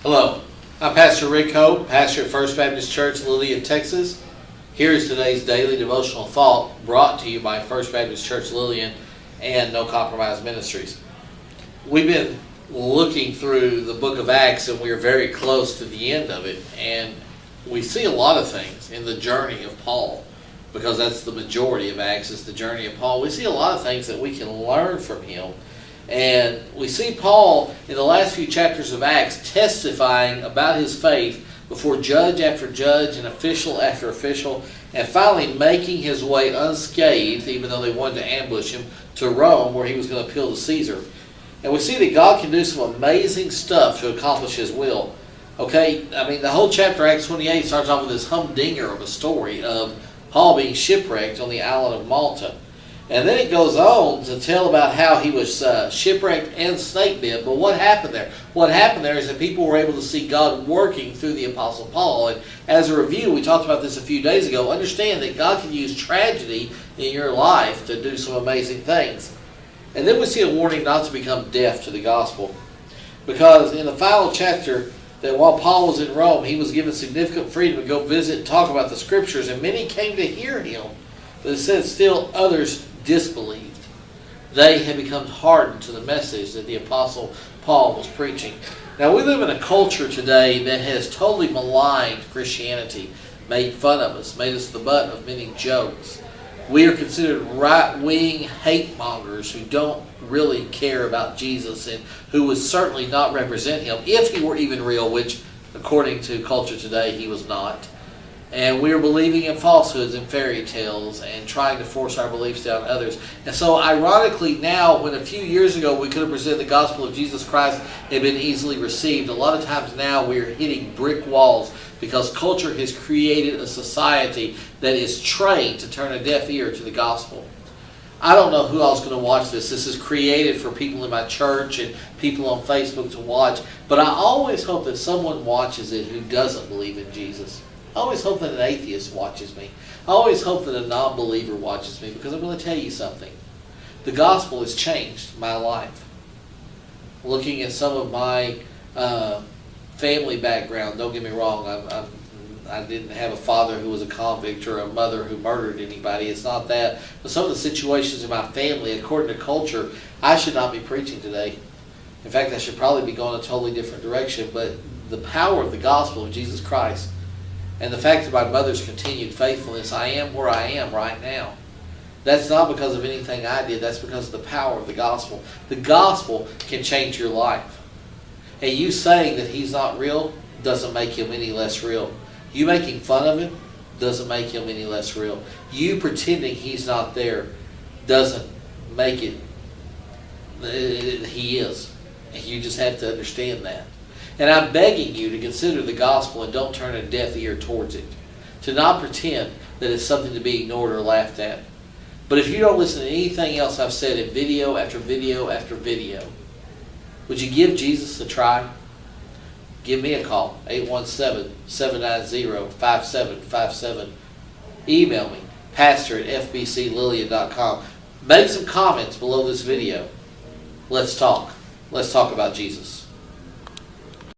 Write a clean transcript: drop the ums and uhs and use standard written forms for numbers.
Hello, I'm Pastor Rick Hope, pastor at First Baptist Church, Lillian, Texas. Here is today's daily devotional thought brought to you by First Baptist Church, Lillian and No Compromise Ministries. We've been looking through the book of Acts and we are very close to the end of it, and we see a lot of things in the journey of Paul, because that's the majority of Acts, is the journey of Paul. We see a lot of things that we can learn from him. And we see Paul in the last few chapters of Acts testifying about his faith before judge after judge and official after official, and finally making his way unscathed, even though they wanted to ambush him, to Rome, where he was going to appeal to Caesar. And we see that God can do some amazing stuff to accomplish his will. Okay, I mean, the whole chapter, Acts 28, starts off with this humdinger of a story of Paul being shipwrecked on the island of Malta. And then it goes on to tell about how he was shipwrecked and snake bit. But what happened there? What happened there is that people were able to see God working through the Apostle Paul. And as a review, we talked about this a few days ago, understand that God can use tragedy in your life to do some amazing things. And then we see a warning not to become deaf to the gospel. Because in the final chapter, that while Paul was in Rome, he was given significant freedom to go visit and talk about the Scriptures. And many came to hear him. But it said still others disbelieved. They had become hardened to the message that the Apostle Paul was preaching. Now, we live in a culture today that has totally maligned Christianity, made fun of us, made us the butt of many jokes. We are considered right-wing hate mongers who don't really care about Jesus and who would certainly not represent him if he were even real, which according to culture today he was not. And we are believing in falsehoods and fairy tales and trying to force our beliefs down others. And so ironically now, when a few years ago we could have presented the gospel of Jesus Christ and had been easily received, a lot of times now we are hitting brick walls because culture has created a society that is trained to turn a deaf ear to the gospel. I don't know who else is going to watch this. This is created for people in my church and people on Facebook to watch. But I always hope that someone watches it who doesn't believe in Jesus. I always hope that an atheist watches me. I always hope that a non-believer watches me, because I'm going to tell you something. The gospel has changed my life. Looking at some of my family background, don't get me wrong, I didn't have a father who was a convict or a mother who murdered anybody. It's not that. But some of the situations in my family, according to culture, I should not be preaching today. In fact, I should probably be going a totally different direction. But the power of the gospel of Jesus Christ and the fact that my mother's continued faithfulness, I am where I am right now. That's not because of anything I did. That's because of the power of the gospel. The gospel can change your life. And you saying that he's not real doesn't make him any less real. You making fun of him doesn't make him any less real. You pretending he's not there doesn't make it. He is. And you just have to understand that. And I'm begging you to consider the gospel and don't turn a deaf ear towards it. To not pretend that it's something to be ignored or laughed at. But if you don't listen to anything else I've said in video after video after video, would you give Jesus a try? Give me a call, 817-790-5757. Email me, pastor@fbclillian.com. Make some comments below this video. Let's talk. Let's talk about Jesus.